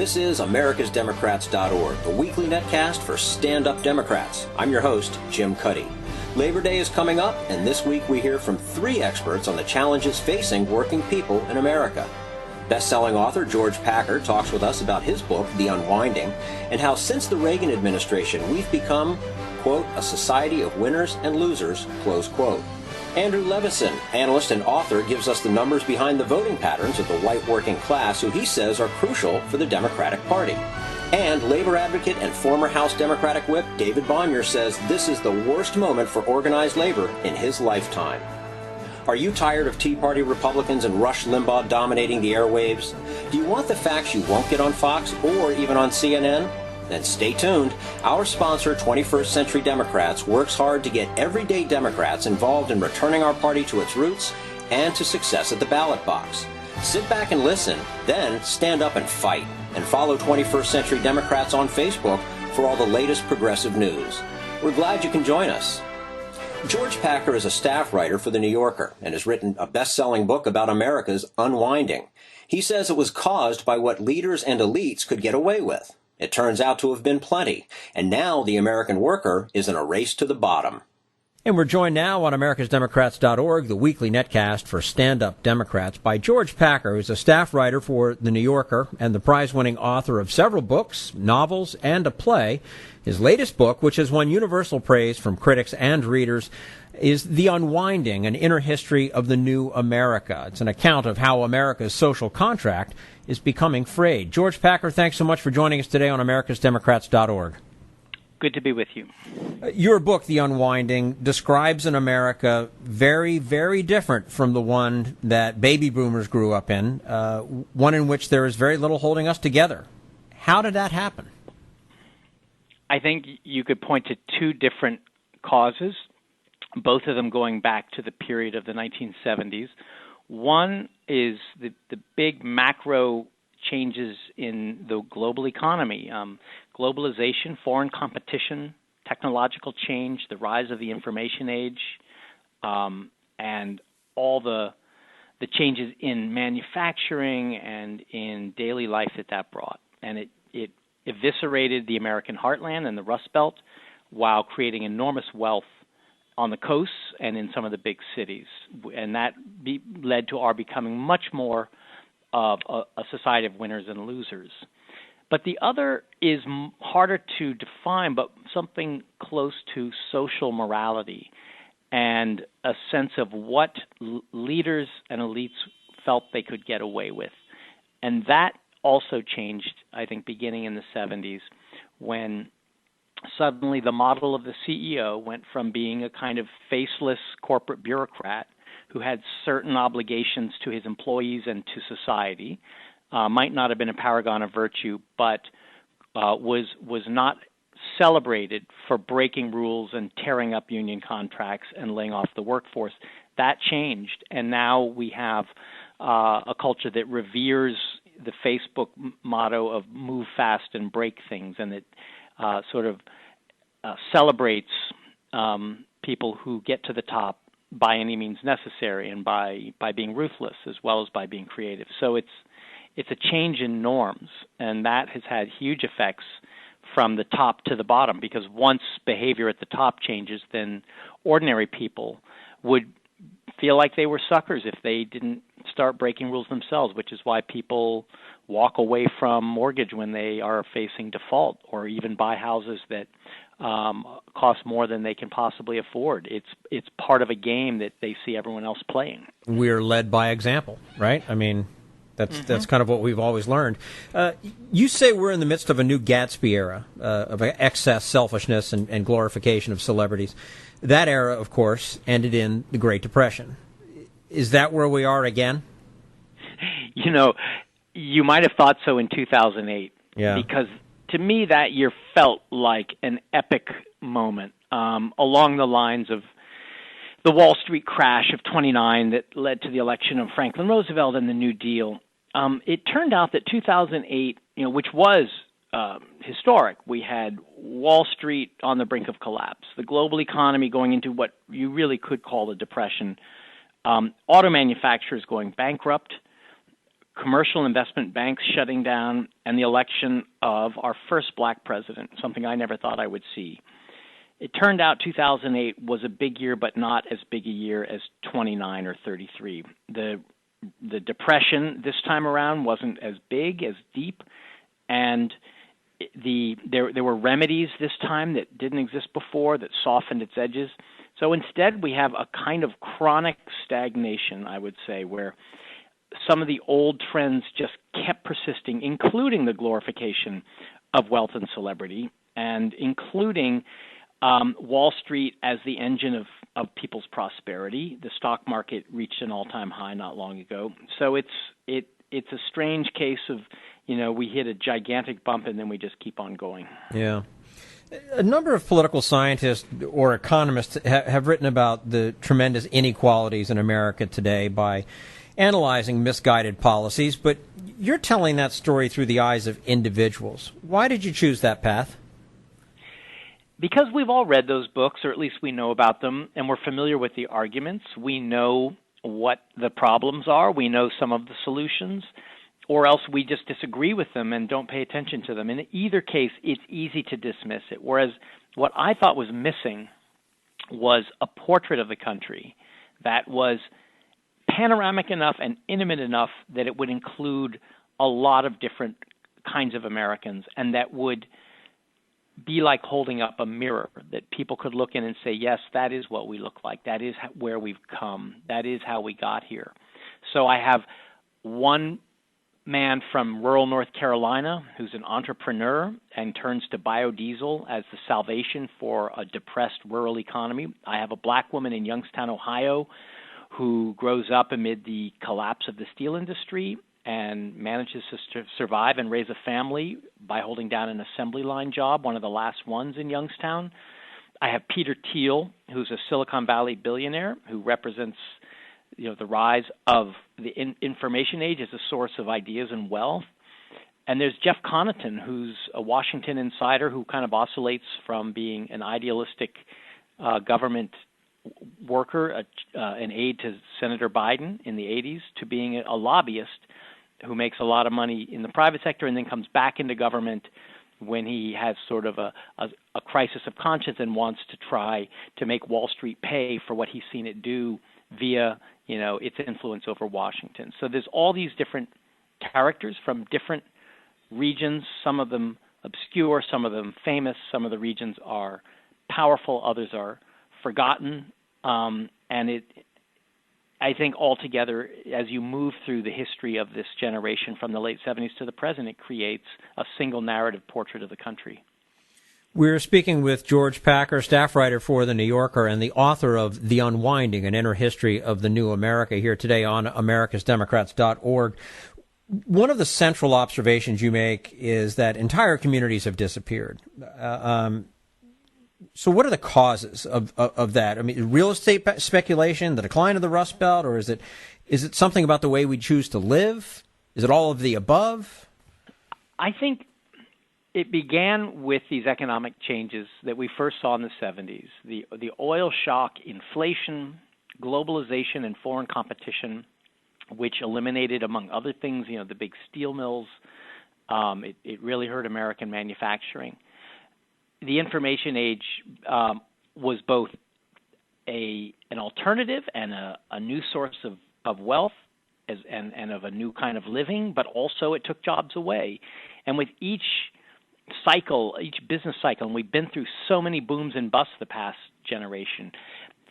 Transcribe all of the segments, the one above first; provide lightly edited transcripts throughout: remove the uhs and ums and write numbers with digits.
This is americasdemocrats.org, the weekly netcast for stand-up Democrats. I'm your host, Jim Cuddy. Labor Day is coming up, and this week we hear from three experts on the challenges facing working people in America. Best-selling author George Packer talks with us about his book, The Unwinding, and how since the Reagan administration we've become, quote, a society of winners and losers, close quote. Andrew Levison, analyst and author, gives us the numbers behind the voting patterns of the white working class who he says are crucial for the Democratic Party. And labor advocate and former House Democratic whip David Bonior says this is the worst moment for organized labor in his lifetime. Are you tired of Tea Party Republicans and Rush Limbaugh dominating the airwaves? Do you want the facts you won't get on Fox or even on CNN? Then stay tuned. Our sponsor, 21st Century Democrats, works hard to get everyday Democrats involved in returning our party to its roots and to success at the ballot box. Sit back and listen, then stand up and fight. And follow 21st Century Democrats on Facebook for all the latest progressive news. We're glad you can join us. George Packer is a staff writer for The New Yorker and has written a best-selling book about America's Unwinding. He says it was caused by what leaders and elites could get away with. It turns out to have been plenty, and now the American worker is in a race to the bottom. And we're joined now on americasdemocrats.org, the weekly netcast for stand-up Democrats, by George Packer, who's a staff writer for The New Yorker and the prize-winning author of several books, novels, and a play. His latest book, which has won universal praise from critics and readers, is The Unwinding, an inner history of the new America. It's an account of how America's social contract is becoming frayed. George Packer, thanks so much for joining us today on americasdemocrats.org. Good to be with you. Your book, The Unwinding, describes an America very, very different from the one that baby boomers grew up in, one in which there is very little holding us together. How did that happen? I think you could point to two different causes, both of them going back to the period of the 1970s. One is the big macro changes in the global economy, globalization, foreign competition, technological change, the rise of the information age, and all the changes in manufacturing and in daily life that brought. And it eviscerated the American heartland and the Rust Belt while creating enormous wealth on the coasts and in some of the big cities. And that led to our becoming much more of a society of winners and losers. But the other is harder to define, but something close to social morality and a sense of what leaders and elites felt they could get away with. And that also changed, I think, beginning in the 70s when suddenly the model of the CEO went from being a kind of faceless corporate bureaucrat who had certain obligations to his employees and to society, might not have been a paragon of virtue, but was not celebrated for breaking rules and tearing up union contracts and laying off the workforce. That changed, and now we have a culture that reveres the Facebook motto of move fast and break things, and it sort of celebrates people who get to the top by any means necessary and by being ruthless as well as by being creative. So it's a change in norms, and that has had huge effects from the top to the bottom, because once behavior at the top changes, then ordinary people would feel like they were suckers if they didn't start breaking rules themselves, which is why people walk away from mortgage when they are facing default, or even buy houses that cost more than they can possibly afford. It's part of a game that they see everyone else playing. We're led by example, right? I mean, that's kind of what we've always learned. You say we're in the midst of a new Gatsby era of excess selfishness and glorification of celebrities. That era, of course, ended in the Great Depression. Is that where we are again? You know, you might have thought so in 2008. Yeah. Because to me, that year felt like an epic moment along the lines of the Wall Street crash of '29 that led to the election of Franklin Roosevelt and the New Deal. It turned out that 2008, which was historic. We had Wall Street on the brink of collapse, the global economy going into what you really could call a depression, auto manufacturers going bankrupt, commercial investment banks shutting down, and the election of our first black president, something I never thought I would see. It turned out 2008 was a big year, but not as big a year as 29 or 33. The depression this time around wasn't as big, as deep, and there were remedies this time that didn't exist before that softened its edges. So instead, we have a kind of chronic stagnation, I would say, where some of the old trends just kept persisting, including the glorification of wealth and celebrity, and including Wall Street as the engine of people's prosperity. The stock market reached an all-time high not long ago. So it's a strange case of, we hit a gigantic bump and then we just keep on going. Yeah. A number of political scientists or economists have written about the tremendous inequalities in America today by analyzing misguided policies, but you're telling that story through the eyes of individuals. Why did you choose that path? Because we've all read those books, or at least we know about them, and we're familiar with the arguments. We know what the problems are. We know some of the solutions, or else we just disagree with them and don't pay attention to them. In either case, it's easy to dismiss it, whereas what I thought was missing was a portrait of the country that was panoramic enough and intimate enough that it would include a lot of different kinds of Americans, and that would be like holding up a mirror that people could look in and say, yes, that is what we look like. That is where we've come. That is how we got here. So I have one man from rural North Carolina who's an entrepreneur and turns to biodiesel as the salvation for a depressed rural economy. I have a black woman in Youngstown, Ohio, who grows up amid the collapse of the steel industry and manages to survive and raise a family by holding down an assembly line job, one of the last ones in Youngstown. I have Peter Thiel, who's a Silicon Valley billionaire who represents the rise of the information age as a source of ideas and wealth. And there's Jeff Connaughton, who's a Washington insider who kind of oscillates from being an idealistic government worker, an aide to Senator Biden in the 80s, to being a lobbyist who makes a lot of money in the private sector and then comes back into government when he has sort of a crisis of conscience and wants to try to make Wall Street pay for what he's seen it do via, its influence over Washington. So there's all these different characters from different regions, some of them obscure, some of them famous, some of the regions are powerful, others are forgotten, and I think altogether, as you move through the history of this generation from the late 70s to the present, it creates a single narrative portrait of the country. We're speaking with George Packer, staff writer for The New Yorker and the author of The Unwinding, an inner history of the new America, here today on americasdemocrats.org. One of the central observations you make is that entire communities have disappeared. So what are the causes of that? I mean, real estate speculation, the decline of the Rust Belt, or is it something about the way we choose to live? Is it all of the above? I think it began with these economic changes that we first saw in the 70s. The oil shock, inflation, globalization, and foreign competition, which eliminated, among other things, the big steel mills. It really hurt American manufacturing. The information age was both an alternative and a new source of wealth and of a new kind of living, but also it took jobs away. And with each cycle, each business cycle, and we've been through so many booms and busts the past generation,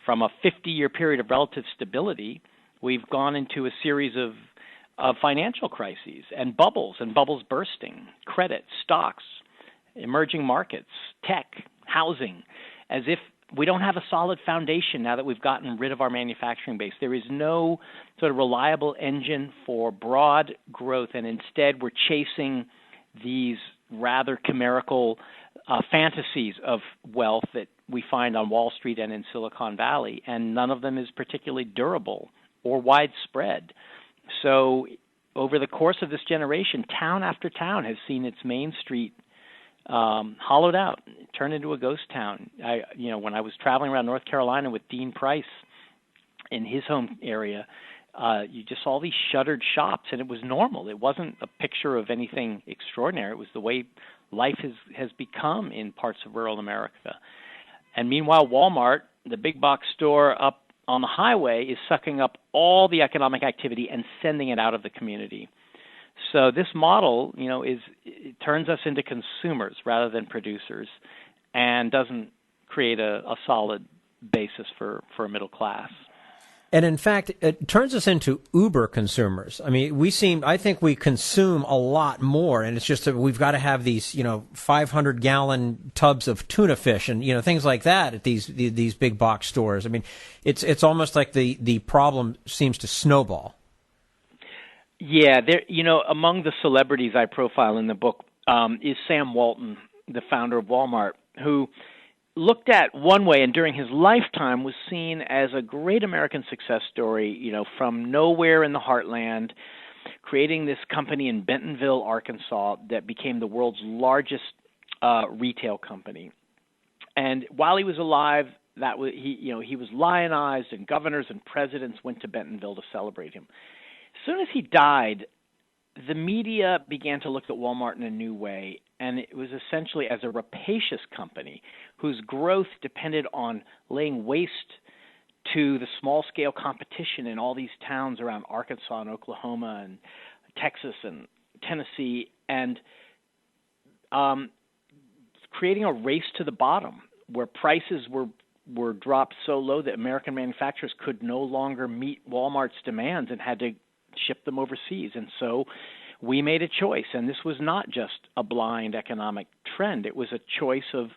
from a 50-year period of relative stability, we've gone into a series of financial crises and bubbles bursting, credit, stocks, emerging markets, tech, housing, as if we don't have a solid foundation now that we've gotten rid of our manufacturing base. There is no sort of reliable engine for broad growth, and instead we're chasing these rather chimerical fantasies of wealth that we find on Wall Street and in Silicon Valley, and none of them is particularly durable or widespread. So over the course of this generation, town after town has seen its main street hollowed out, turned into a ghost town. When I was traveling around North Carolina with Dean Price in his home area, you just saw these shuttered shops, and it was normal. It wasn't a picture of anything extraordinary. It was the way life has become in parts of rural America. And meanwhile, Walmart, the big box store up on the highway, is sucking up all the economic activity and sending it out of the community. So this model, it turns us into consumers rather than producers, and doesn't create a solid basis for a middle class. And in fact, it turns us into uber consumers. I mean, I think we consume a lot more, and it's just that we've got to have these, 500-gallon tubs of tuna fish and, things like that at these big box stores. I mean, it's almost like the problem seems to snowball. Yeah, among the celebrities I profile in the book is Sam Walton, the founder of Walmart, who looked at one way and during his lifetime was seen as a great American success story, from nowhere in the heartland, creating this company in Bentonville, Arkansas, that became the world's largest retail company. And while he was alive, he was lionized, and governors and presidents went to Bentonville to celebrate him. As soon as he died, the media began to look at Walmart in a new way, and it was essentially as a rapacious company whose growth depended on laying waste to the small-scale competition in all these towns around Arkansas and Oklahoma and Texas and Tennessee, and creating a race to the bottom where prices were dropped so low that American manufacturers could no longer meet Walmart's demands and had to ship them overseas. And so we made a choice, and this was not just a blind economic trend. It was a choice of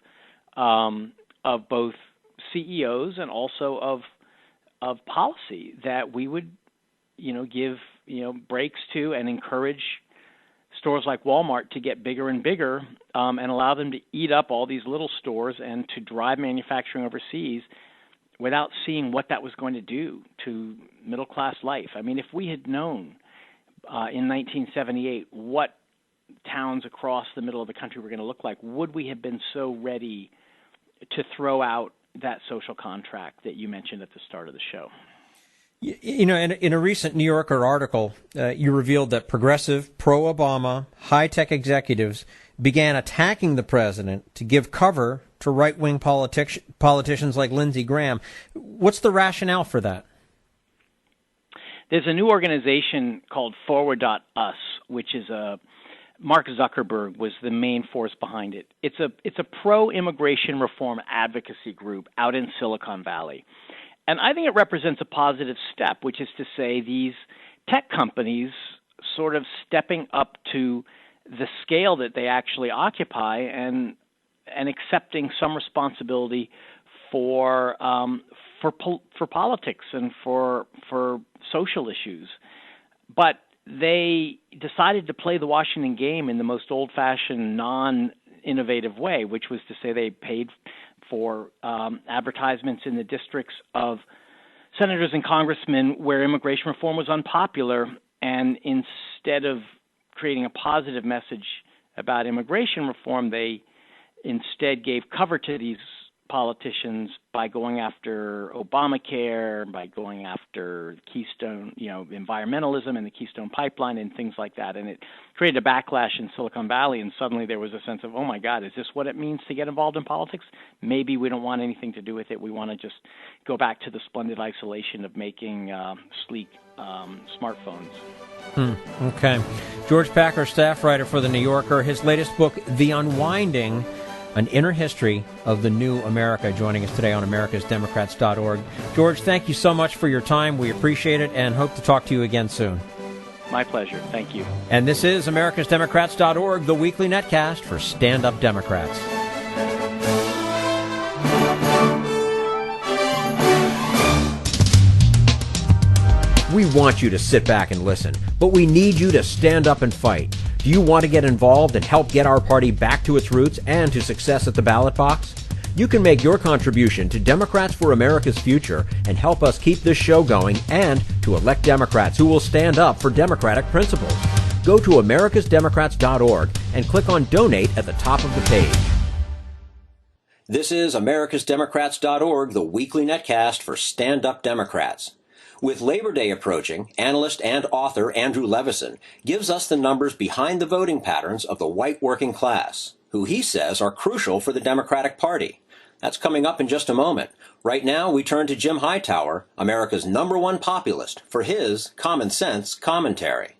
both CEOs and also of policy that we would give breaks to and encourage stores like Walmart to get bigger and bigger, and allow them to eat up all these little stores and to drive manufacturing overseas without seeing what that was going to do to middle-class life. I mean, if we had known in 1978 what towns across the middle of the country were going to look like, would we have been so ready to throw out that social contract that you mentioned at the start of the show? In a recent New Yorker article, you revealed that progressive, pro-Obama, high-tech executives began attacking the president to give cover to right-wing politicians like Lindsey Graham. What's the rationale for that? There's a new organization called Forward.us, which is Mark Zuckerberg was the main force behind it. It's a pro-immigration reform advocacy group out in Silicon Valley. And I think it represents a positive step, which is to say these tech companies sort of stepping up to the scale that they actually occupy and accepting some responsibility for politics and for social issues. But they decided to play the Washington game in the most old-fashioned, non-innovative way, which was to say they paid for advertisements in the districts of senators and congressmen where immigration reform was unpopular, and instead of creating a positive message about immigration reform, they instead gave cover to these politicians by going after Obamacare, by going after Keystone, environmentalism and the Keystone Pipeline and things like that. And it created a backlash in Silicon Valley, and suddenly there was a sense of, oh my God, is this what it means to get involved in politics? Maybe we don't want anything to do with it. We want to just go back to the splendid isolation of making sleek smartphones. Okay. George Packer, staff writer for The New Yorker. His latest book, The Unwinding, An Inner History of the New America, joining us today on americasdemocrats.org. George, thank you so much for your time. We appreciate it and hope to talk to you again soon. My pleasure. Thank you. And this is americasdemocrats.org, the weekly netcast for stand-up Democrats. We want you to sit back and listen, but we need you to stand up and fight. Do you want to get involved and help get our party back to its roots and to success at the ballot box? You can make your contribution to Democrats for America's Future and help us keep this show going and to elect Democrats who will stand up for democratic principles. Go to americasdemocrats.org and click on Donate at the top of the page. This is americasdemocrats.org, the weekly netcast for stand-up Democrats. With Labor Day approaching, analyst and author Andrew Levison gives us the numbers behind the voting patterns of the white working class, who he says are crucial for the Democratic Party. That's coming up in just a moment. Right now, we turn to Jim Hightower, America's #1 populist, for his common sense commentary.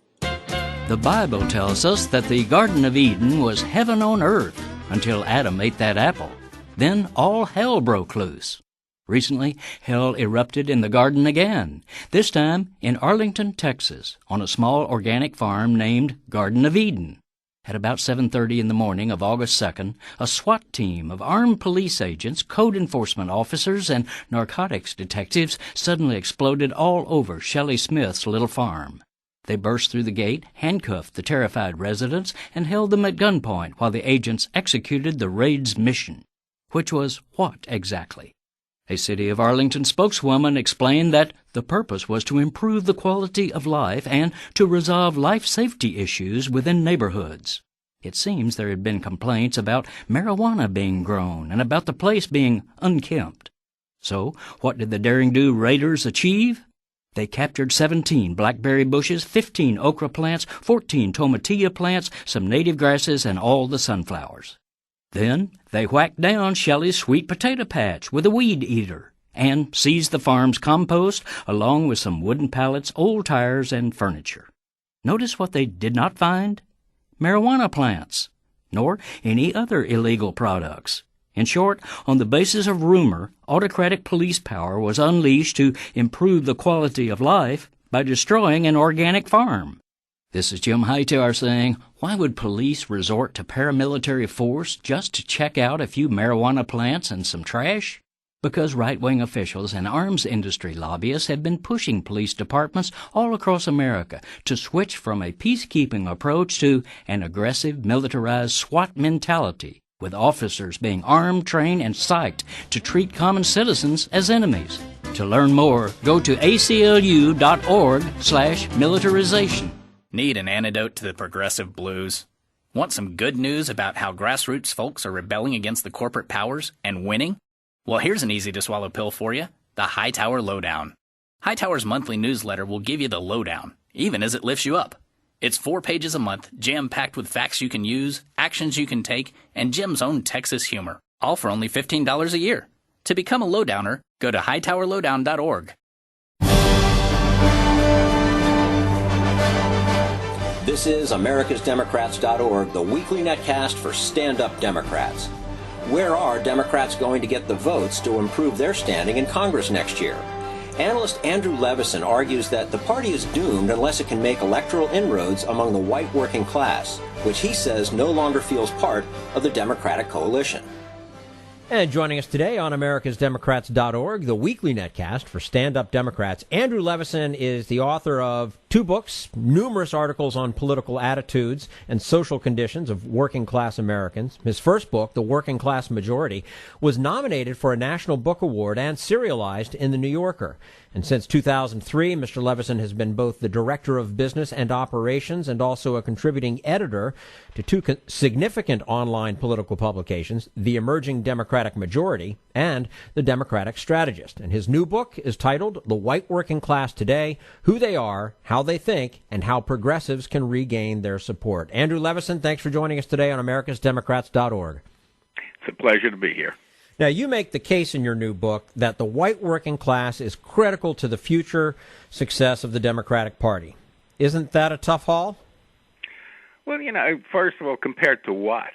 The Bible tells us that the Garden of Eden was heaven on earth until Adam ate that apple. Then all hell broke loose. Recently, hell erupted in the garden again, this time in Arlington, Texas, on a small organic farm named Garden of Eden. At about 7:30 in the morning of August 2nd, a SWAT team of armed police agents, code enforcement officers, and narcotics detectives suddenly exploded all over Shelley Smith's little farm. They burst through the gate, handcuffed the terrified residents, and held them at gunpoint while the agents executed the raid's mission. Which was what exactly? A City of Arlington spokeswoman explained that the purpose was to improve the quality of life and to resolve life safety issues within neighborhoods. It seems there had been complaints about marijuana being grown and about the place being unkempt. So, what did the daring-do raiders achieve? They captured 17 blackberry bushes, 15 okra plants, 14 tomatilla plants, some native grasses, and all the sunflowers. Then they whacked down Shelley's sweet potato patch with a weed eater and seized the farm's compost along with some wooden pallets, old tires, and furniture. Notice what they did not find? Marijuana plants, nor any other illegal products. In short, on the basis of rumor, autocratic police power was unleashed to improve the quality of life by destroying an organic farm. This is Jim Hightower saying, why would police resort to paramilitary force just to check out a few marijuana plants and some trash? Because right-wing officials and arms industry lobbyists have been pushing police departments all across America to switch from a peacekeeping approach to an aggressive, militarized SWAT mentality, with officers being armed, trained, and psyched to treat common citizens as enemies. To learn more, go to aclu.org/militarization. Need an antidote to the progressive blues? Want some good news about how grassroots folks are rebelling against the corporate powers and winning? Well, here's an easy-to-swallow pill for you, the Hightower Lowdown. Hightower's monthly newsletter will give you the lowdown, even as it lifts you up. It's 4 pages a month, jam-packed with facts you can use, actions you can take, and Jim's own Texas humor, all for only $15 a year. To become a lowdowner, go to hightowerlowdown.org. This is americasdemocrats.org, the weekly netcast for stand-up Democrats. Where are Democrats going to get the votes to improve their standing in Congress next year? Analyst Andrew Levison argues that the party is doomed unless it can make electoral inroads among the white working class, which he says no longer feels part of the Democratic coalition. And joining us today on americasdemocrats.org, the weekly netcast for stand-up Democrats, Andrew Levison is the author of 2 books, numerous articles on political attitudes and social conditions of working-class Americans. His first book, The Working Class Majority, was nominated for a National Book Award and serialized in The New Yorker. And since 2003, Mr. Levison has been both the Director of Business and Operations and also a contributing editor to 2 significant online political publications, The Emerging Democratic Majority and The Democratic Strategist. And his new book is titled The White Working Class Today, Who They Are, How They Think, and How Progressives Can Regain Their Support. Andrew Levison, thanks for joining us today on americasdemocrats.org. It's a pleasure to be here. Now, you make the case in your new book that the white working class is critical to the future success of the Democratic Party. Isn't that a tough haul? Well, first of all, compared to what?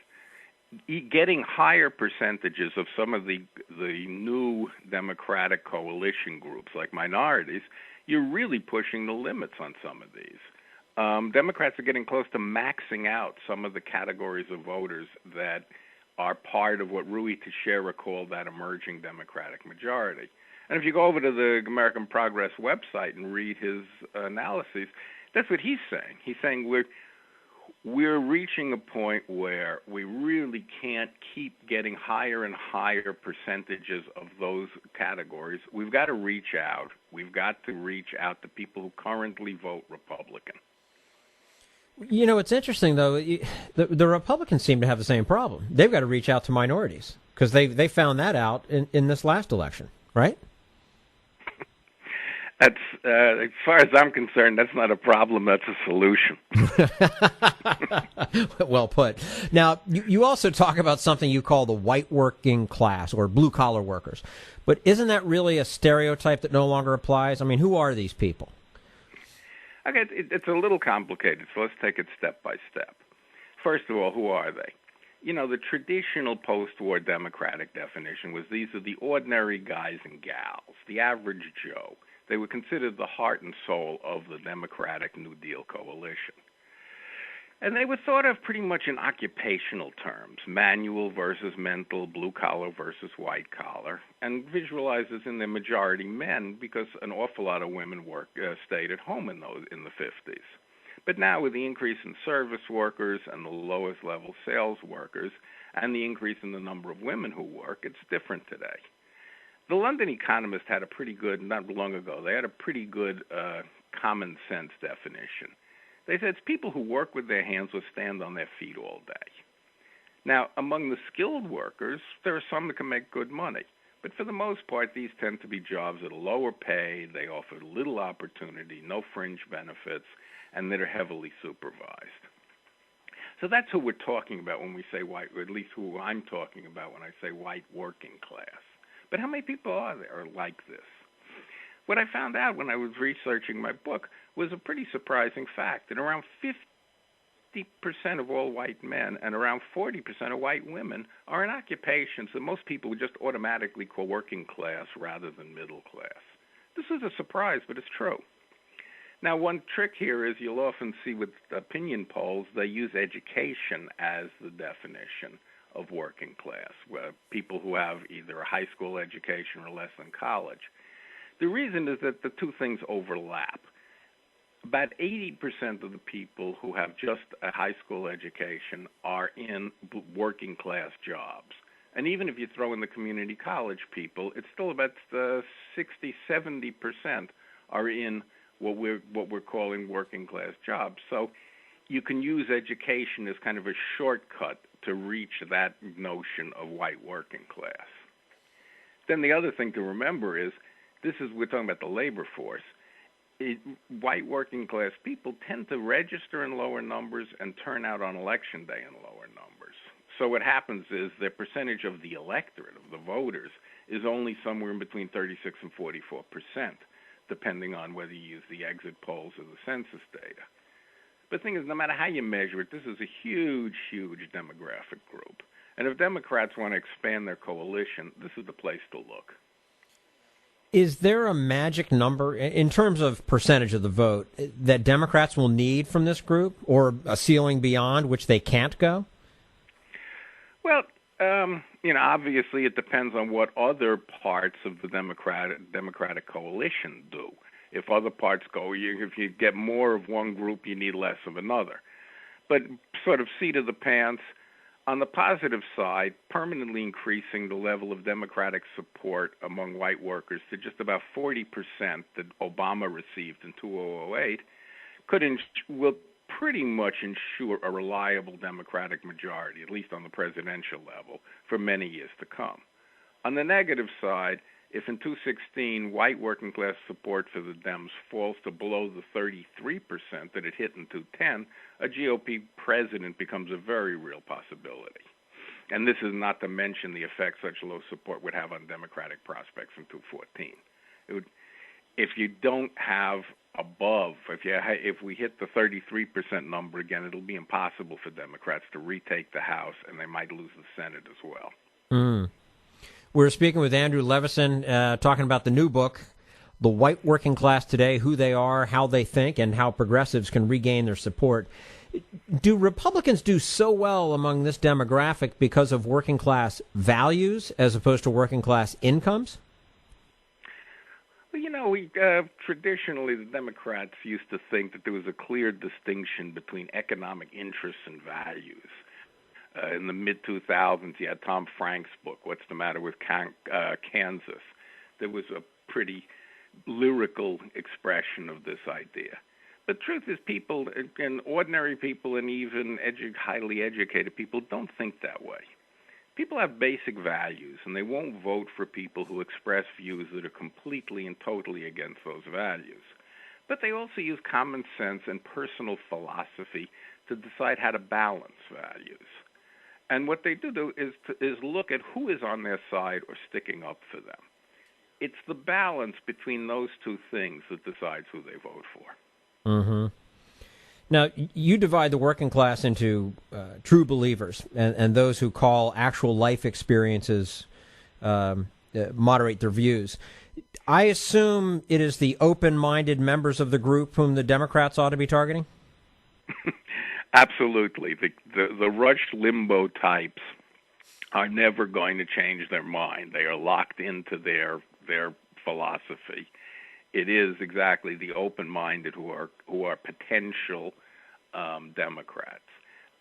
Getting higher percentages of some of the new Democratic coalition groups, like minorities, you're really pushing the limits on some of these. Democrats are getting close to maxing out some of the categories of voters that are part of what Rui Teixeira called that emerging Democratic majority. And if you go over to the American Progress website and read his analyses, that's what he's saying. He's saying we're reaching a point where we really can't keep getting higher and higher percentages of those categories. We've got to reach out. We've got to reach out to people who currently vote Republican. You know, it's interesting, though. The Republicans seem to have the same problem. They've got to reach out to minorities because they found that out in this last election, right? That's as far as I'm concerned, that's not a problem. That's a solution. Well put. Now, you also talk about something you call the white working class or blue collar workers, but isn't that really a stereotype that no longer applies? I mean, who are these people? Okay, it's a little complicated, so let's take it step by step. First of all, who are they? You know, the traditional post-war Democratic definition was these are the ordinary guys and gals, the average Joe. They were considered the heart and soul of the Democratic New Deal coalition. And they were thought of pretty much in occupational terms, manual versus mental, blue collar versus white collar, and visualized as in their majority men because an awful lot of women stayed at home in the 50s. But now with the increase in service workers and the lowest level sales workers and the increase in the number of women who work, it's different today. The London Economist had a pretty good, not long ago, they had a pretty good common sense definition. They said it's people who work with their hands or stand on their feet all day. Now, among the skilled workers, there are some that can make good money. But for the most part, these tend to be jobs at a lower pay, they offer little opportunity, no fringe benefits, and that are heavily supervised. So that's who we're talking about when we say white, or at least who I'm talking about when I say white working class. But how many people are there like this? What I found out when I was researching my book was a pretty surprising fact, that around 50% of all white men and around 40% of white women are in occupations that most people would just automatically call working class rather than middle class. This is a surprise, but it's true. Now, one trick here is you'll often see with opinion polls, they use education as the definition of working class, where people who have either a high school education or less than college. The reason is that the two things overlap. About 80% of the people who have just a high school education are in working class jobs. And even if you throw in the community college people, it's still about 60-70% are in what we're calling working class jobs. So you can use education as kind of a shortcut to reach that notion of white working class. Then the other thing to remember is we're talking about the labor force. White working class people tend to register in lower numbers and turn out on election day in lower numbers. So what happens is their percentage of the electorate, of the voters, is only somewhere in between 36 and 44%, depending on whether you use the exit polls or the census data. But the thing is, no matter how you measure it, this is a huge, huge demographic group. And if Democrats want to expand their coalition, this is the place to look. Is there a magic number in terms of percentage of the vote that Democrats will need from this group, or a ceiling beyond which they can't go? Well, obviously it depends on what other parts of the Democratic coalition do. If other parts go, if you get more of one group, you need less of another. But sort of seat of the pants, on the positive side, permanently increasing the level of Democratic support among white workers to just about 40% that Obama received in 2008 will pretty much ensure a reliable Democratic majority, at least on the presidential level, for many years to come. On the negative side, if in 2016 white working class support for the Dems falls to below the 33% that it hit in 2010, a GOP president becomes a very real possibility. And this is not to mention the effect such low support would have on Democratic prospects in 2014. If you don't have above, if we hit the 33% number again, it'll be impossible for Democrats to retake the House, and they might lose the Senate as well. We're speaking with Andrew Levison, talking about the new book, The White Working Class Today, Who They Are, How They Think, and How Progressives Can Regain Their Support. Do Republicans do so well among this demographic because of working class values as opposed to working class incomes? Well, traditionally the Democrats used to think that there was a clear distinction between economic interests and values. In the mid-2000s, you had Tom Frank's book, What's the Matter with Kansas? There was a pretty lyrical expression of this idea. The truth is people, and ordinary people and even highly educated people, don't think that way. People have basic values, and they won't vote for people who express views that are completely and totally against those values. But they also use common sense and personal philosophy to decide how to balance values. And what they do is look at who is on their side or sticking up for them. It's the balance between those two things that decides who they vote for. Mm-hmm. Now, you divide the working class into true believers and those who call actual life experiences moderate their views. I assume it is the open-minded members of the group whom the Democrats ought to be targeting? Absolutely. The Rush Limbaugh types are never going to change their mind. They are locked into their philosophy. It is exactly the open-minded who are potential Democrats.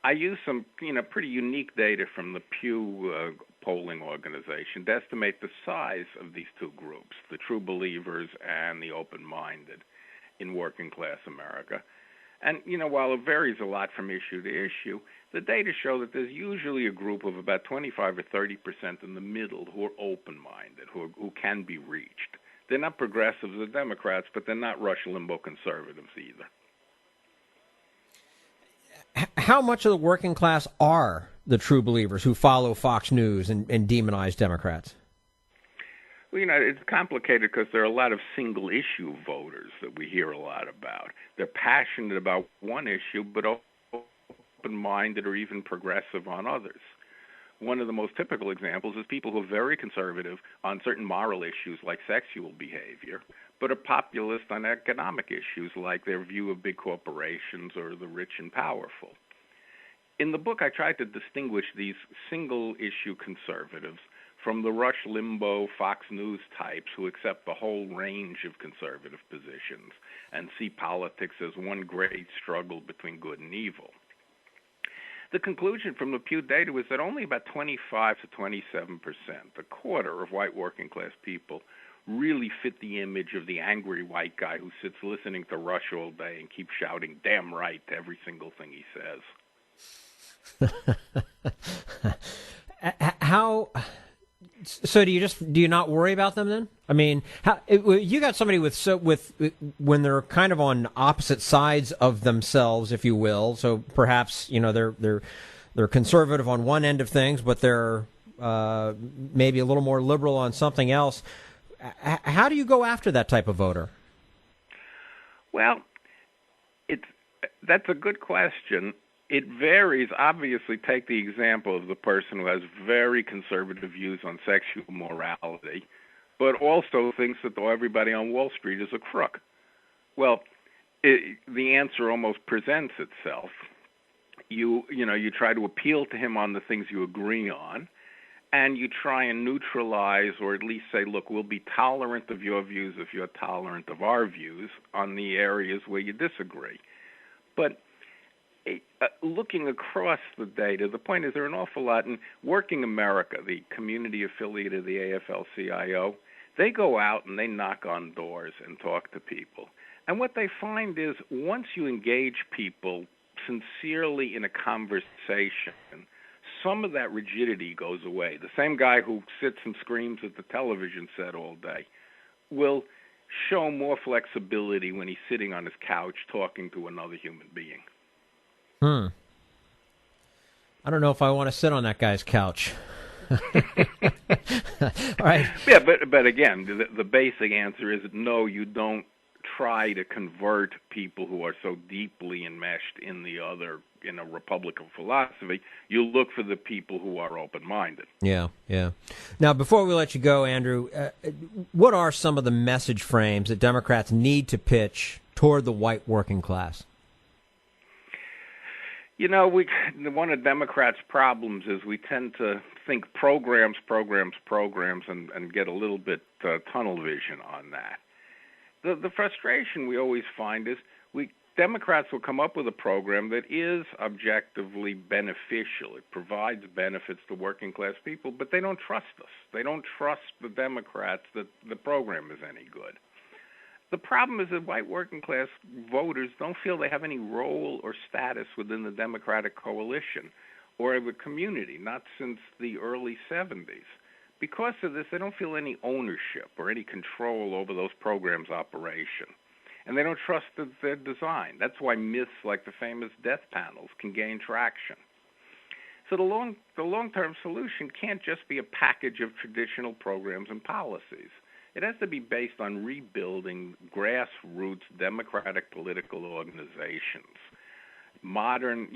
I use some pretty unique data from the Pew polling organization to estimate the size of these two groups, the true believers and the open-minded, in working-class America. And while it varies a lot from issue to issue, the data show that there's usually a group of about 25 or 30% in the middle who are open-minded, who can be reached. They're not progressives or Democrats, but they're not Rush Limbaugh conservatives either. How much of the working class are the true believers who follow Fox News and demonize Democrats? Well, it's complicated because there are a lot of single-issue voters that we hear a lot about. They're passionate about one issue, but open-minded or even progressive on others. One of the most typical examples is people who are very conservative on certain moral issues like sexual behavior, but are populist on economic issues like their view of big corporations or the rich and powerful. In the book, I tried to distinguish these single-issue conservatives from the Rush Limbaugh, Fox News types who accept the whole range of conservative positions and see politics as one great struggle between good and evil. The conclusion from the Pew data was that only about 25 to 27%, a quarter of white working class people, really fit the image of the angry white guy who sits listening to Rush all day and keeps shouting "damn right" to every single thing he says. How? So do you not worry about them then? I mean, you got somebody with when they're kind of on opposite sides of themselves, if you will. So perhaps they're conservative on one end of things, but they're maybe a little more liberal on something else. How do you go after that type of voter? Well, that's a good question. It varies. Obviously, take the example of the person who has very conservative views on sexual morality, but also thinks that everybody on Wall Street is a crook. Well, the answer almost presents itself. You try to appeal to him on the things you agree on, and you try and neutralize or at least say, look, we'll be tolerant of your views if you're tolerant of our views on the areas where you disagree. But looking across the data, the point is there are an awful lot in Working America, the community affiliate of the AFL-CIO. They go out and they knock on doors and talk to people. And what they find is once you engage people sincerely in a conversation, some of that rigidity goes away. The same guy who sits and screams at the television set all day will show more flexibility when he's sitting on his couch talking to another human being. I don't know if I want to sit on that guy's couch. All right. Yeah, but again, the basic answer is no, you don't try to convert people who are so deeply enmeshed in a Republican philosophy. You look for the people who are open-minded. Yeah. Now, before we let you go, Andrew, what are some of the message frames that Democrats need to pitch toward the white working class? One of Democrats' problems is we tend to think programs, and get a little bit tunnel vision on that. The frustration we always find is Democrats will come up with a program that is objectively beneficial. It provides benefits to working class people, but they don't trust us. They don't trust the Democrats that the program is any good. The problem is that white working class voters don't feel they have any role or status within the Democratic coalition. or the community, not since the early 70s. Because of this, they don't feel any ownership or any control over those programs' operation. And they don't trust their design. That's why myths like the famous death panels can gain traction. So the long-term solution can't just be a package of traditional programs and policies. It has to be based on rebuilding grassroots democratic political organizations. Modern,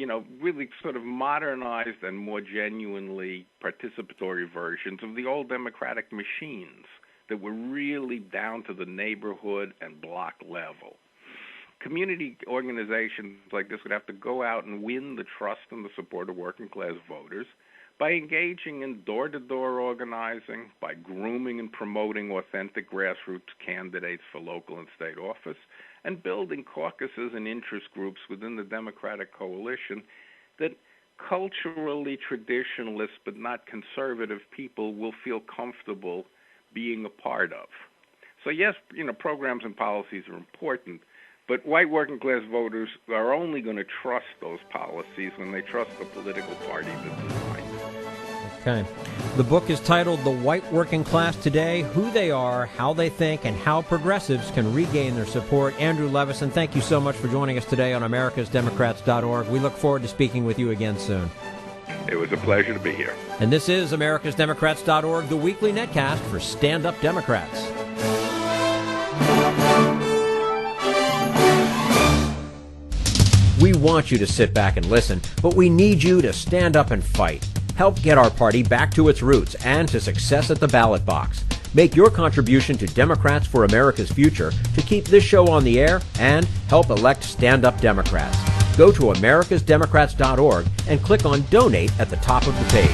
really sort of modernized and more genuinely participatory versions of the old democratic machines that were really down to the neighborhood and block level. Community organizations like this would have to go out and win the trust and the support of working class voters by engaging in door-to-door organizing, by grooming and promoting authentic grassroots candidates for local and state office, and building caucuses and interest groups within the Democratic coalition that culturally traditionalist but not conservative people will feel comfortable being a part of. So yes, programs and policies are important, but white working class voters are only going to trust those policies when they trust the political party that designed them. Okay. The book is titled The White Working Class Today, Who They Are, How They Think, and How Progressives Can Regain Their Support. Andrew Levison, thank you so much for joining us today on americasdemocrats.org. We look forward to speaking with you again soon. It was a pleasure to be here. And this is americasdemocrats.org, the weekly netcast for stand-up Democrats. We want you to sit back and listen, but we need you to stand up and fight. Help get our party back to its roots and to success at the ballot box. Make your contribution to Democrats for America's Future to keep this show on the air and help elect stand-up Democrats. Go to americasdemocrats.org and click on Donate at the top of the page.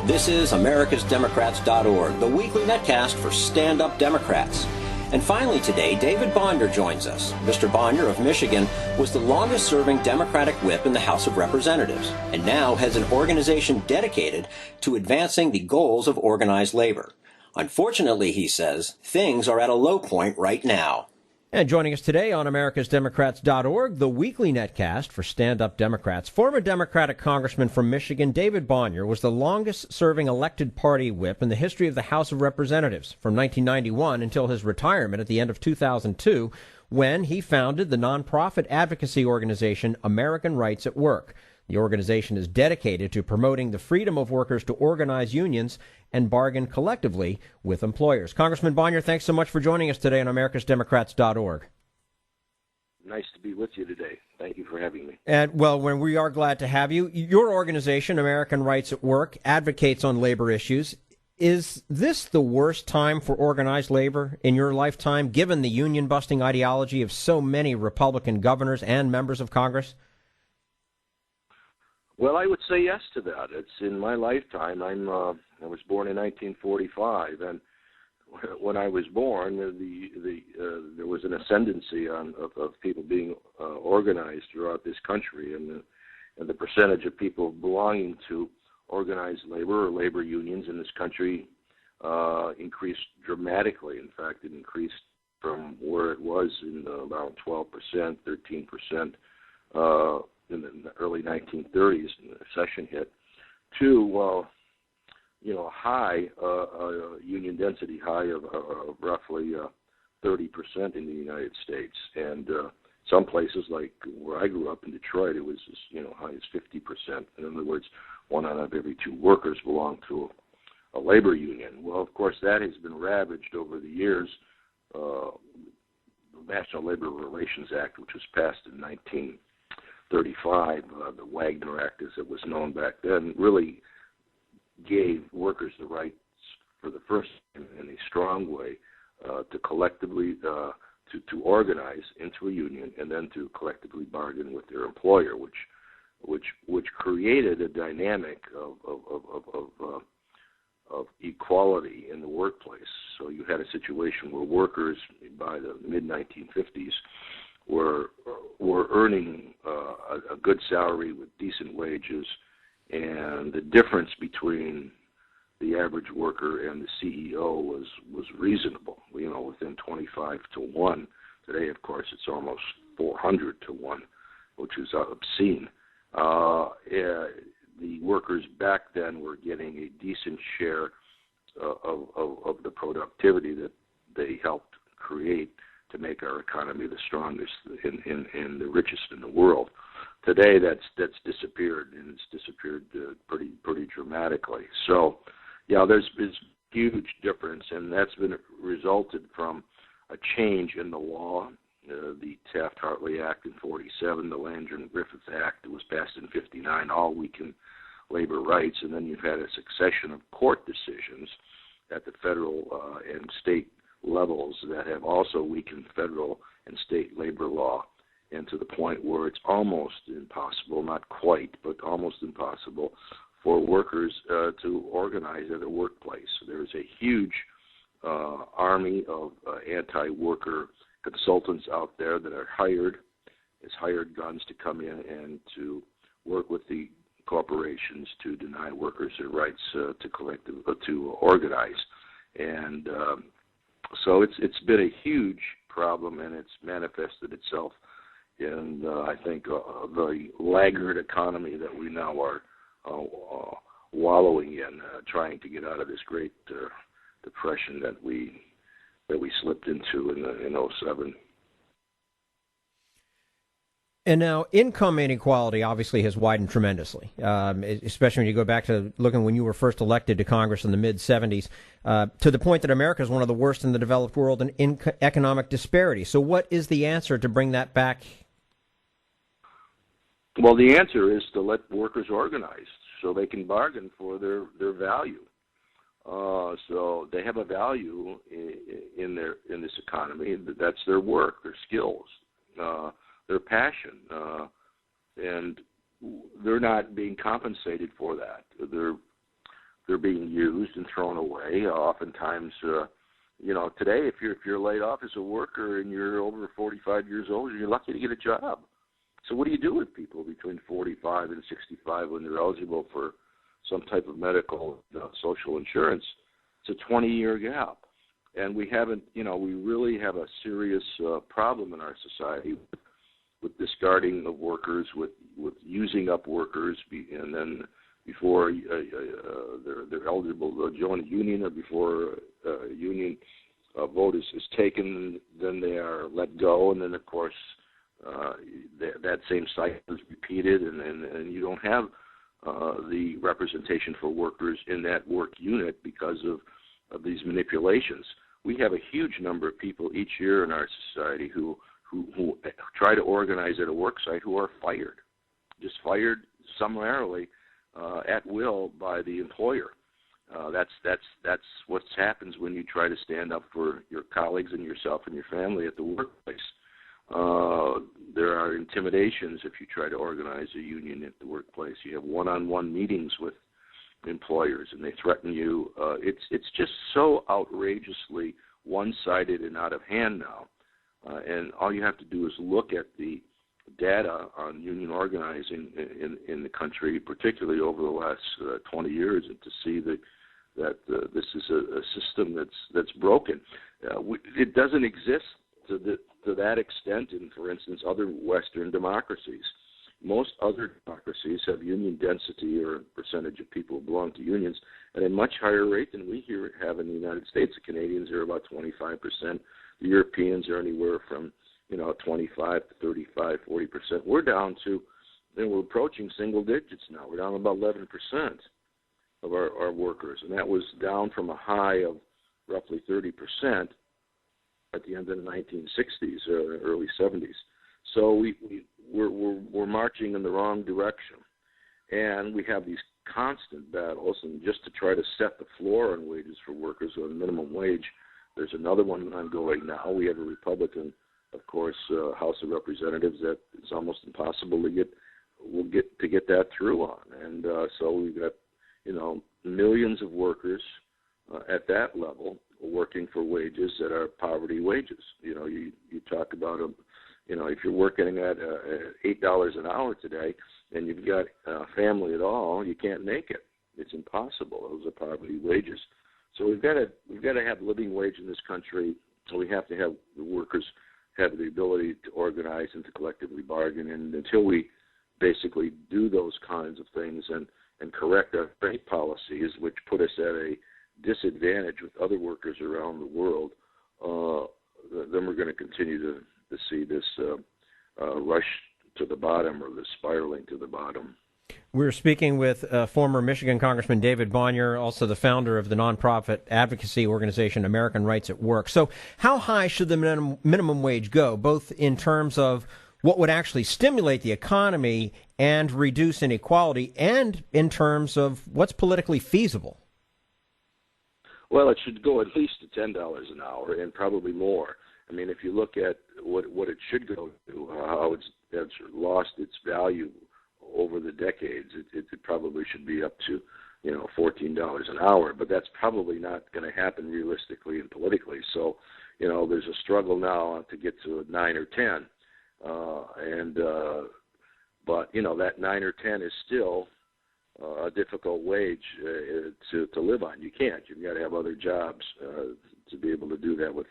This is americasdemocrats.org, the weekly netcast for stand-up Democrats. And finally today, David Bonior joins us. Mr. Bonior of Michigan was the longest-serving Democratic whip in the House of Representatives, and now has an organization dedicated to advancing the goals of organized labor. Unfortunately, he says, things are at a low point right now. And joining us today on americasdemocrats.org, the weekly netcast for stand-up Democrats, former Democratic Congressman from Michigan, David Bonior, was the longest-serving elected party whip in the history of the House of Representatives from 1991 until his retirement at the end of 2002, when he founded the nonprofit advocacy organization American Rights at Work. The organization is dedicated to promoting the freedom of workers to organize unions and bargain collectively with employers. Congressman Bonior, thanks so much for joining us today on americasdemocrats.org. Nice to be with you today. Thank you for having me. And, well, when we are glad to have you. Your organization, American Rights at Work, advocates on labor issues. Is this the worst time for organized labor in your lifetime, given the union-busting ideology of so many Republican governors and members of Congress? Well, I would say yes to that. It's in my lifetime. I was born in 1945, and when I was born, there was an ascendancy of people being organized throughout this country, and the percentage of people belonging to organized labor or labor unions in this country increased dramatically. In fact, it increased from where it was in about 12%, 13%. In the early 1930s, when the recession hit, to a high union density high of roughly 30% in the United States, and some places like where I grew up in Detroit, it was as high as 50%. In other words, 1 out of every 2 workers belonged to a labor union. Well, of course, that has been ravaged over the years. The National Labor Relations Act, which was passed in 1935, the Wagner Act, as it was known back then, really gave workers the rights for the first time in a strong way to collectively to organize into a union and then to collectively bargain with their employer, which created a dynamic of equality in the workplace. So you had a situation where workers by the mid-1950s were earning a good salary with decent wages, and the difference between the average worker and the CEO was reasonable, within 25 to 1. Today, of course, it's almost 400 to 1, which is obscene. The workers back then were getting a decent share of the productivity that they helped create to make our economy the strongest and the richest in the world. Today, that's disappeared, and it's disappeared pretty dramatically. So, yeah, there's huge difference, and that's been resulted from a change in the law. The Taft-Hartley Act in 47, the Landry-Griffith Act that was passed in 59, all weakened labor rights, and then you've had a succession of court decisions at the federal and state levels that have also weakened federal and state labor law, and to the point where it's almost impossible, not quite, but almost impossible for workers to organize at a workplace. There's a huge army of anti-worker consultants out there that are hired as hired guns to come in and to work with the corporations to deny workers their rights to organize. And so it's been a huge problem, and it's manifested itself in, I think, the laggard economy that we now are wallowing in, trying to get out of this great depression that we slipped into in 07. And now income inequality obviously has widened tremendously, especially when you go back to looking when you were first elected to Congress in the mid-'70s, to the point that America is one of the worst in the developed world in economic disparity. So what is the answer to bring that back? Well, the answer is to let workers organize so they can bargain for their value. So they have a value in this economy. That's their work, their skills, their passion, and they're not being compensated for that. They're being used and thrown away. Oftentimes, today if you're laid off as a worker and you're over 45 years old, you're lucky to get a job. So what do you do with people between 45 and 65 when they're eligible for some type of medical social insurance? It's a 20-year gap. And we haven't, we really have a serious problem in our society with discarding of workers, with using up workers, and then before they're eligible to join a union or before a union vote is taken, then they are let go, and then, of course, that same cycle is repeated, and you don't have the representation for workers in that work unit because of these manipulations. We have a huge number of people each year in our society who try to organize at a work site who are fired, just fired summarily at will by the employer. That's what happens when you try to stand up for your colleagues and yourself and your family at the workplace. There are intimidations if you try to organize a union at the workplace. You have one-on-one meetings with employers, and they threaten you. It's just so outrageously one-sided and out of hand now. And all you have to do is look at the data on union organizing in the country, particularly over the last 20 years, and to see that this is a system that's broken. It doesn't exist to that extent in, for instance, other Western democracies. Most other democracies have union density or percentage of people who belong to unions at a much higher rate than we here have in the United States. The Canadians are about 25%. The Europeans are anywhere from 25 to 35, 40%. We're down to, we're approaching single digits now. We're down about 11% of our workers, and that was down from a high of roughly 30% at the end of the 1960s, early 70s. So we're marching in the wrong direction, and we have these constant battles, and just to try to set the floor on wages for workers on minimum wage. There's another one ongoing now. We have a Republican, of course, House of Representatives that it's almost impossible to get that through on, and so we've got millions of workers at that level working for wages that are poverty wages. You talk about them. If you're working at $8 an hour today and you've got a family at all, you can't make it. It's impossible. Those are poverty wages. So we've got to have living wage in this country. So we have to have the workers have the ability to organize and to collectively bargain. And until we basically do those kinds of things and correct our trade policies, which put us at a disadvantage with other workers around the world, then we're going to continue to see this rush to the bottom, or the spiraling to the bottom. We're speaking with former Michigan Congressman David Bonior, also the founder of the nonprofit advocacy organization American Rights at Work. So how high should the minimum wage go, both in terms of what would actually stimulate the economy and reduce inequality, and in terms of what's politically feasible? Well, it should go at least to $10 an hour, and probably more. I mean, if you look at what it should go to, how it's lost its value over the decades, it probably should be up to, $14 an hour. But that's probably not going to happen realistically and politically. So, there's a struggle now to get to 9 or 10, but that 9 or 10 is still a difficult wage to live on. You can't. You've got to have other jobs to be able to do that with.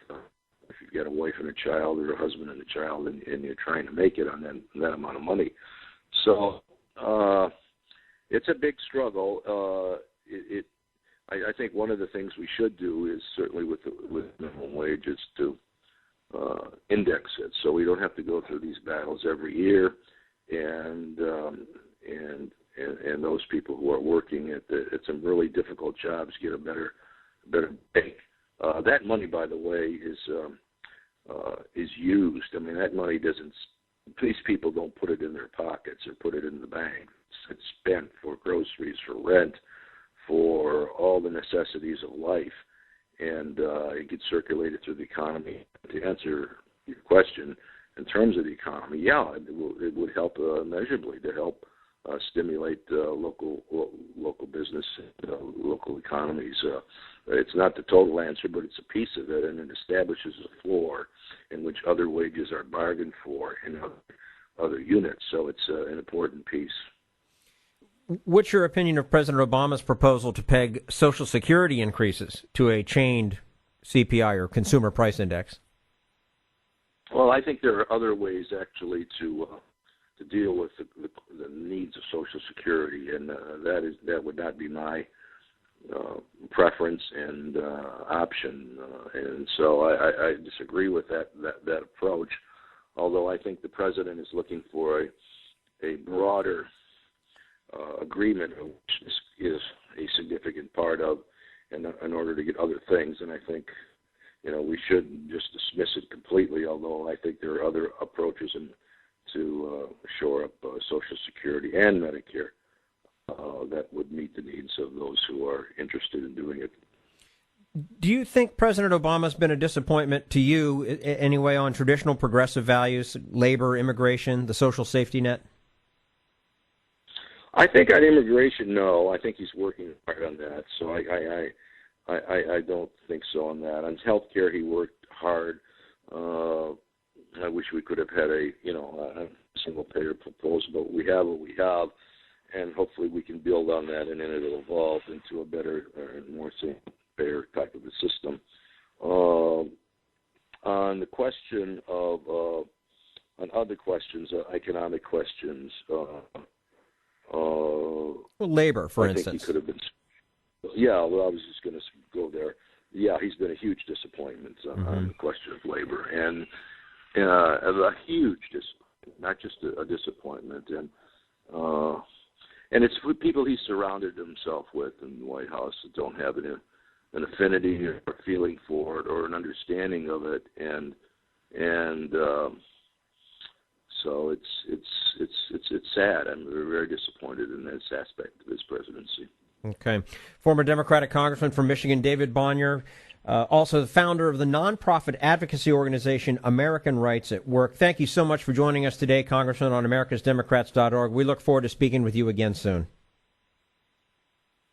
If you've got a wife and a child, or a husband and a child, and you're trying to make it on that amount of money. So it's a big struggle. I think one of the things we should do is, certainly with minimum wage, is to index it, so we don't have to go through these battles every year, and those people who are working at some really difficult jobs get a better pay. That money, by the way, is used. I mean, that money doesn't. These people don't put it in their pockets or put it in the bank. It's spent for groceries, for rent, for all the necessities of life, and it gets circulated through the economy. To answer your question, in terms of the economy, it would help measurably to help stimulate local business, local economies. It's not the total answer, but it's a piece of it, and it establishes a floor in which other wages are bargained for in other units. So it's an important piece. What's your opinion of President Obama's proposal to peg Social Security increases to a chained CPI, or Consumer Price Index? Well, I think there are other ways actually to deal with the needs of Social Security, and that would not be my preference and option, and so I disagree with that approach. Although I think the president is looking for a broader agreement, which is a significant part of, in order to get other things, and I think we shouldn't just dismiss it completely. Although I think there are other approaches to shore up Social Security and Medicare that would meet the needs of those who are interested in doing it. Do you think President Obama's been a disappointment to you, anyway, on traditional progressive values, labor, immigration, the social safety net? I think on immigration, no. I think he's working hard on that. So I don't think so on that. On health care, he worked hard. I wish we could have had a single payer proposal, but we have what we have, and hopefully we can build on that, and then it'll evolve into a better and more single payer type of a system. On the question of on other questions, economic questions. Labor, for instance. I think he could have been. Yeah, well, I was just going to go there. Yeah, he's been a huge disappointment on the question of labor, and a huge disappointment, not just a disappointment, and it's for people he's surrounded himself with in the White House that don't have an affinity or feeling for it or an understanding of it, and so it's sad. I'm very disappointed in this aspect of his presidency. Okay. Former Democratic Congressman from Michigan, David Bonior, also the founder of the nonprofit advocacy organization American Rights at Work. Thank you so much for joining us today, Congressman, on americasdemocrats.org. We look forward to speaking with you again soon.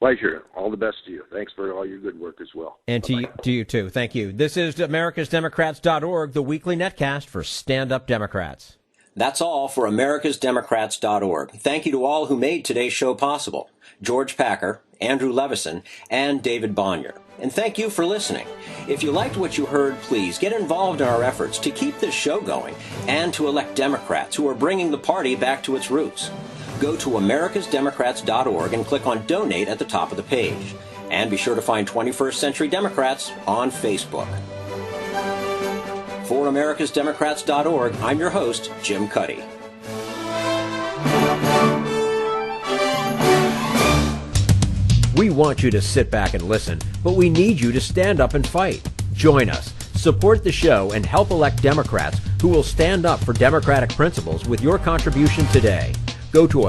Pleasure. All the best to you. Thanks for all your good work as well. And to you too. Thank you. This is americasdemocrats.org, the weekly netcast for Stand Up Democrats. That's all for americasdemocrats.org. Thank you to all who made today's show possible: George Packer, Andrew Levison, and David Bonior. And thank you for listening. If you liked what you heard, please get involved in our efforts to keep this show going and to elect Democrats who are bringing the party back to its roots. Go to americasdemocrats.org and click on Donate at the top of the page. And be sure to find 21st Century Democrats on Facebook. For americasdemocrats.org, I'm your host, Jim Cuddy. We want you to sit back and listen, but we need you to stand up and fight. Join us, support the show, and help elect Democrats who will stand up for democratic principles with your contribution today. Go to